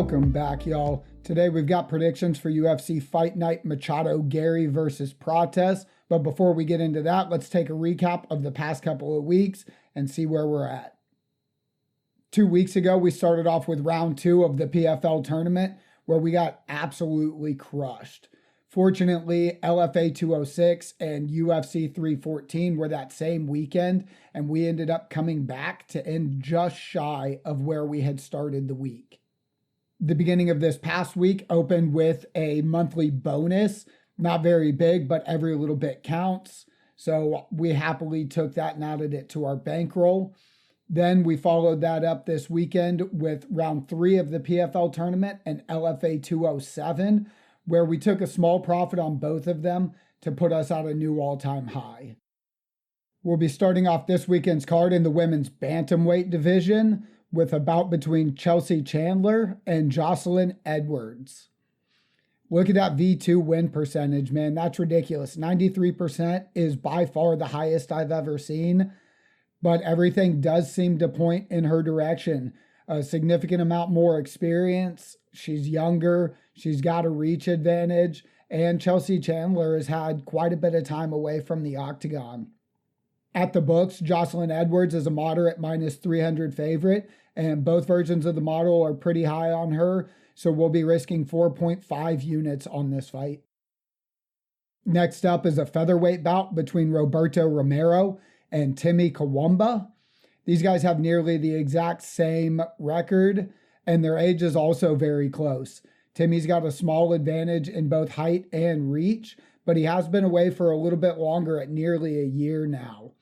Welcome back, y'all. Today we've got predictions for UFC Fight Night Machado Gary versus Prates. But before we get into that, let's take a recap of the past couple of weeks and see where we're at. 2 weeks ago, we started off with round 2 of the PFL tournament, where we got absolutely crushed. Fortunately, LFA 206 and UFC 314 were that same weekend, and we ended up coming back to end just shy of where we had started the week. The beginning of this past week opened with a monthly bonus, not very big, but every little bit counts. So we happily took that and added it to our bankroll. Then we followed that up this weekend with round 3 of the PFL tournament and LFA 207, where we took a small profit on both of them to put us at a new all-time high. We'll be starting off this weekend's card in the women's bantamweight division with a bout between Chelsea Chandler and Jocelyn Edwards. Look at that V2 win percentage, man. That's ridiculous. 93% is by far the highest I've ever seen, but everything does seem to point in her direction. A significant amount more experience. She's younger. She's got a reach advantage. And Chelsea Chandler has had quite a bit of time away from the octagon. At the books, Jocelyn Edwards is a moderate minus 300 favorite, and both versions of the model are pretty high on her, so we'll be risking 4.5 units on this fight. Next up is a featherweight bout between Roberto Romero and Timmy Kawamba. These guys have nearly the exact same record, and their age is also very close. Timmy's got a small advantage in both height and reach, but he has been away for a little bit longer at nearly a year now.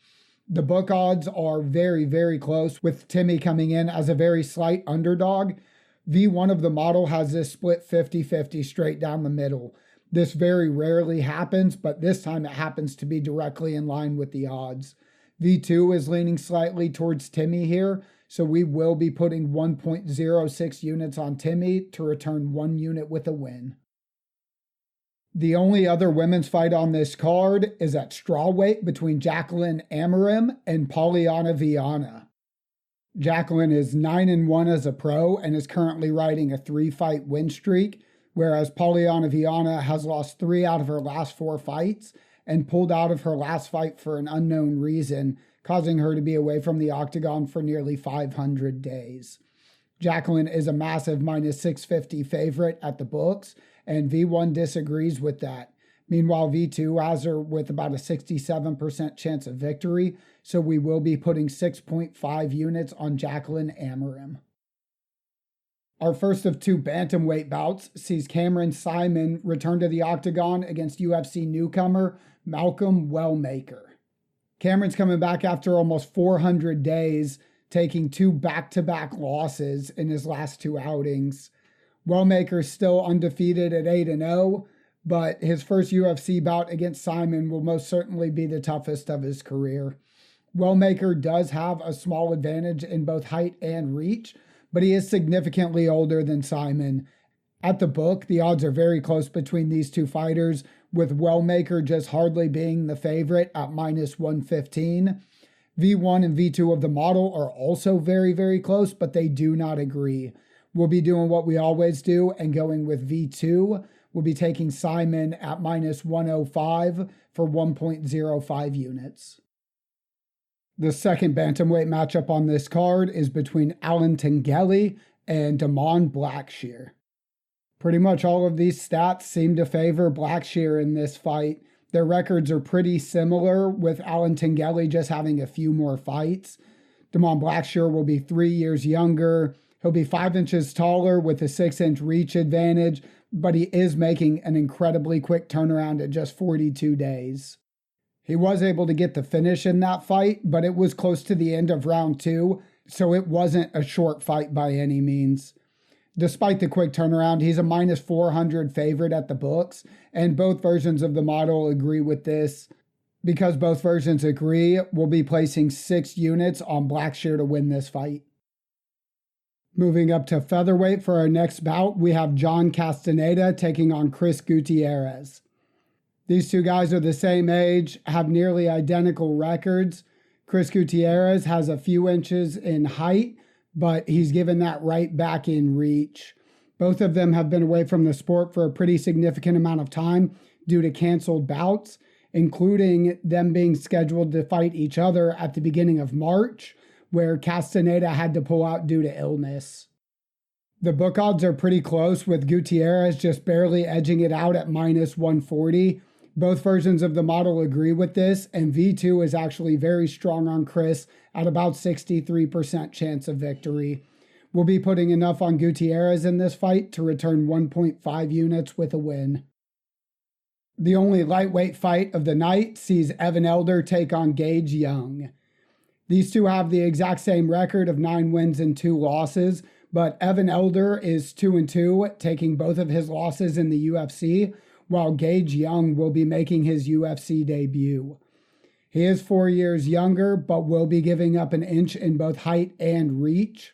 The book odds are very, very close, with Timmy coming in as a very slight underdog. V1 of the model has this split 50-50 straight down the middle. This very rarely happens, but this time it happens to be directly in line with the odds. V2 is leaning slightly towards Timmy here, so we will be putting 1.06 units on Timmy to return 1 unit with a win. The only other women's fight on this card is at strawweight between Jacqueline Amarim and Polyana Viana. Jacqueline is 9-1 as a pro and is currently riding a 3-fight win streak, whereas Polyana Viana has lost 3 out of her last 4 fights and pulled out of her last fight for an unknown reason, causing her to be away from the octagon for nearly 500 days. Jacqueline is a massive minus 650 favorite at the books, and V1 disagrees with that. Meanwhile, V2 has her with about a 67% chance of victory, so we will be putting 6.5 units on Jacqueline Amarim. Our first of 2 bantamweight bouts sees Cameron Simon return to the octagon against UFC newcomer Malcolm Wellmaker. Cameron's coming back after almost 400 days, taking 2 back-to-back losses in his last 2 outings. Wellmaker's still undefeated at 8-0, but his first UFC bout against Simon will most certainly be the toughest of his career. Wellmaker does have a small advantage in both height and reach, but he is significantly older than Simon. At the book, the odds are very close between these 2 fighters, with Wellmaker just hardly being the favorite at minus 115. V1 and V2 of the model are also very, very close, but they do not agree. We'll be doing what we always do and going with V2. We'll be taking Simon at minus 105 for 1.05 units. The second bantamweight matchup on this card is between Alan Tengeli and Damon Blackshear. Pretty much all of these stats seem to favor Blackshear in this fight. Their records are pretty similar, with Alan Tengeli just having a few more fights. Damon Blackshear will be 3 years younger. He'll be 5 inches taller with a 6-inch reach advantage, but he is making an incredibly quick turnaround at just 42 days. He was able to get the finish in that fight, but it was close to the end of round 2, so it wasn't a short fight by any means. Despite the quick turnaround, he's a minus 400 favorite at the books, and both versions of the model agree with this. Because both versions agree, we'll be placing 6 units on Blackshear to win this fight. Moving up to featherweight for our next bout, we have John Castaneda taking on Chris Gutierrez. These 2 guys are the same age, have nearly identical records. Chris Gutierrez has a few inches in height, but he's given that right back in reach. Both of them have been away from the sport for a pretty significant amount of time due to canceled bouts, including them being scheduled to fight each other at the beginning of March, where Castaneda had to pull out due to illness. The book odds are pretty close, with Gutierrez just barely edging it out at minus 140. Both versions of the model agree with this, and V2 is actually very strong on Chris at about 63% chance of victory. We'll be putting enough on Gutierrez in this fight to return 1.5 units with a win. The only lightweight fight of the night sees Evan Elder take on Gage Young. These two have the exact same record of 9 wins and 2 losses, but Evan Elder is 2-2, taking both of his losses in the UFC, while Gage Young will be making his UFC debut. He is 4 years younger, but will be giving up an inch in both height and reach.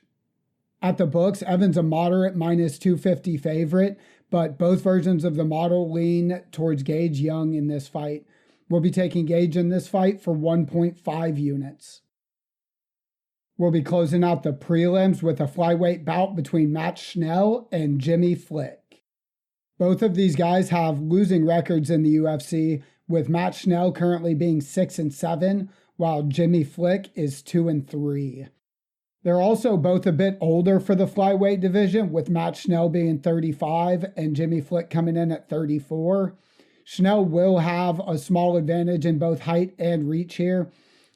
At the books, Evan's a moderate minus 250 favorite, but both versions of the model lean towards Gage Young in this fight. We'll be taking Gage in this fight for 1.5 units. We'll be closing out the prelims with a flyweight bout between Matt Schnell and Jimmy Flick. Both of these guys have losing records in the UFC, with Matt Schnell currently being 6-7, while Jimmy Flick is 2-3. They're also both a bit older for the flyweight division, with Matt Schnell being 35 and Jimmy Flick coming in at 34. Schnell will have a small advantage in both height and reach here,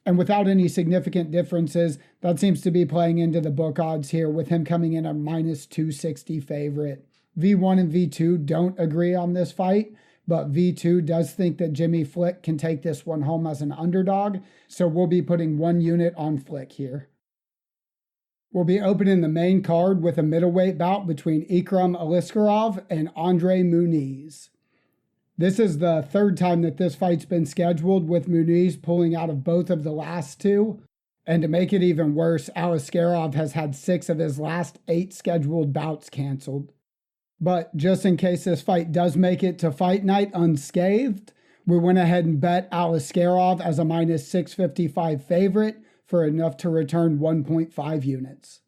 and without any significant differences, that seems to be playing into the book odds here, with him coming in a minus 260 favorite. V1 and V2 don't agree on this fight, but V2 does think that Jimmy Flick can take this one home as an underdog, so we'll be putting 1 unit on Flick here. We'll be opening the main card with a middleweight bout between Ikram Aliskerov and Andre Muniz. This is the third time that this fight's been scheduled, with Muniz pulling out of both of the last 2. And to make it even worse, Aliskerov has had 6 of his last 8 scheduled bouts canceled. But just in case this fight does make it to fight night unscathed, we went ahead and bet Aliskerov as a minus 655 favorite for enough to return 1.5 units.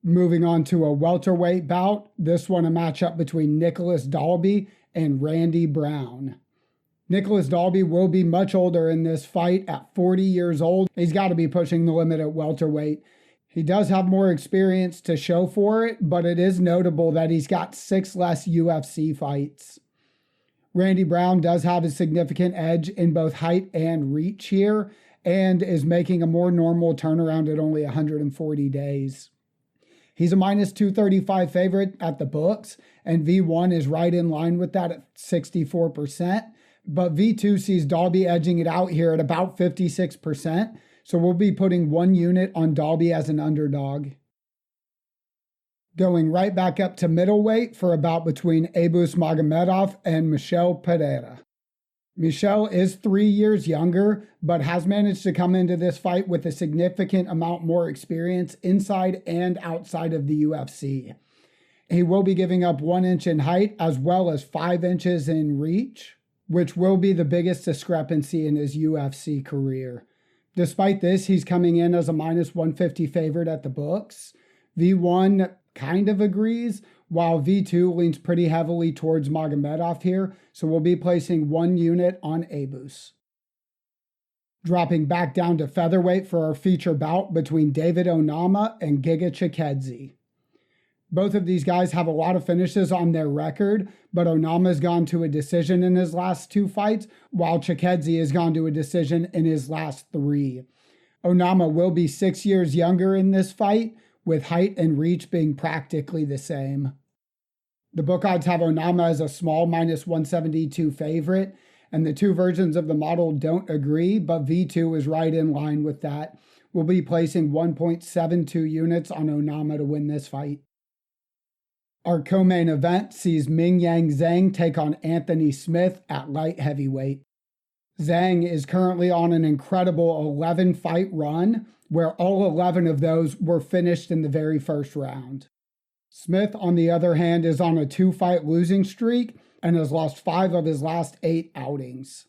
Moving on to a welterweight bout, this one a matchup between Nicholas Dalby and Randy Brown. Nicholas Dalby will be much older in this fight at 40 years old. He's got to be pushing the limit at welterweight. He does have more experience to show for it, but it is notable that he's got 6 less UFC fights. Randy Brown does have a significant edge in both height and reach here, and is making a more normal turnaround at only 140 days. He's a minus 235 favorite at the books, and V1 is right in line with that at 64%, but V2 sees Dalby edging it out here at about 56%, so we'll be putting 1 unit on Dalby as an underdog. Going right back up to middleweight for a bout between Abus Magomedov and Michel Pereira. Michel is 3 years younger, but has managed to come into this fight with a significant amount more experience inside and outside of the UFC. He will be giving up 1 inch in height as well as 5 inches in reach, which will be the biggest discrepancy in his UFC career. Despite this, he's coming in as a minus 150 favorite at the books. V1 kind of agrees, while V2 leans pretty heavily towards Magomedov here, so we'll be placing 1 unit on Abus. Dropping back down to featherweight for our feature bout between David Onama and Giga Chikadze. Both of these guys have a lot of finishes on their record, but Onama's gone to a decision in his last 2 fights, while Chikadze has gone to a decision in his last 3. Onama will be 6 years younger in this fight, with height and reach being practically the same. The book odds have Onama as a small minus 172 favorite, and the 2 versions of the model don't agree, but V2 is right in line with that. We'll be placing 1.72 units on Onama to win this fight. Our co-main event sees Mingyang Zhang take on Anthony Smith at light heavyweight. Zhang is currently on an incredible 11-fight run, where all 11 of those were finished in the very first round. Smith, on the other hand, is on a 2-fight losing streak and has lost 5 of his last 8 outings.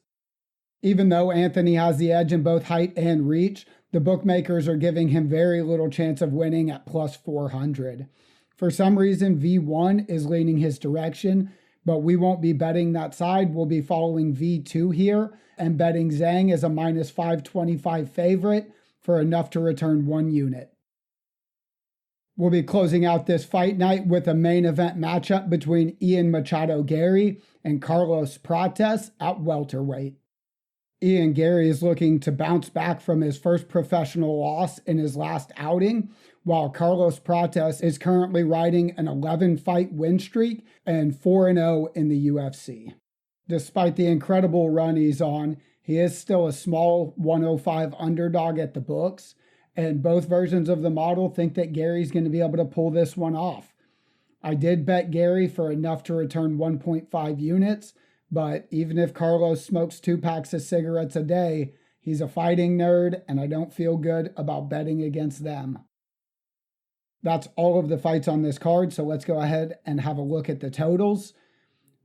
Even though Anthony has the edge in both height and reach, the bookmakers are giving him very little chance of winning at plus 400. For some reason, V1 is leaning his direction, but we won't be betting that side. We'll be following V2 here and betting Zhang as a minus 525 favorite for enough to return 1 unit. We'll be closing out this fight night with a main event matchup between Ian Machado Gary and Carlos Prates at welterweight. Ian Gary is looking to bounce back from his first professional loss in his last outing, while Carlos Prates is currently riding an 11-fight win streak and 4-0 in the UFC. Despite the incredible run he's on, he is still a small 105 underdog at the books, and both versions of the model think that Gary's going to be able to pull this one off. I did bet Gary for enough to return 1.5 units, but even if Carlos smokes 2 packs of cigarettes a day, he's a fighting nerd, and I don't feel good about betting against them. That's all of the fights on this card, so let's go ahead and have a look at the totals.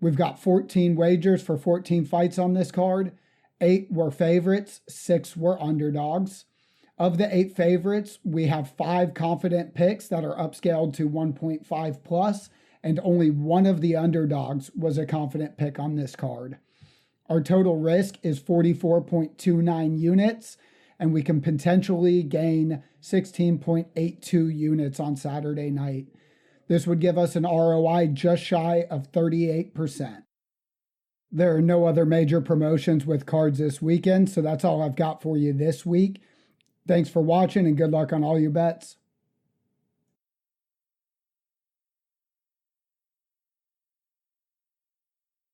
We've got 14 wagers for 14 fights on this card. 8 were favorites, 6 were underdogs. Of the 8 favorites, we have 5 confident picks that are upscaled to 1.5 plus, and only one of the underdogs was a confident pick on this card. Our total risk is 44.29 units, and we can potentially gain 16.82 units on Saturday night. This would give us an ROI just shy of 38%. There are no other major promotions with cards this weekend, so that's all I've got for you this week. Thanks for watching and good luck on all your bets.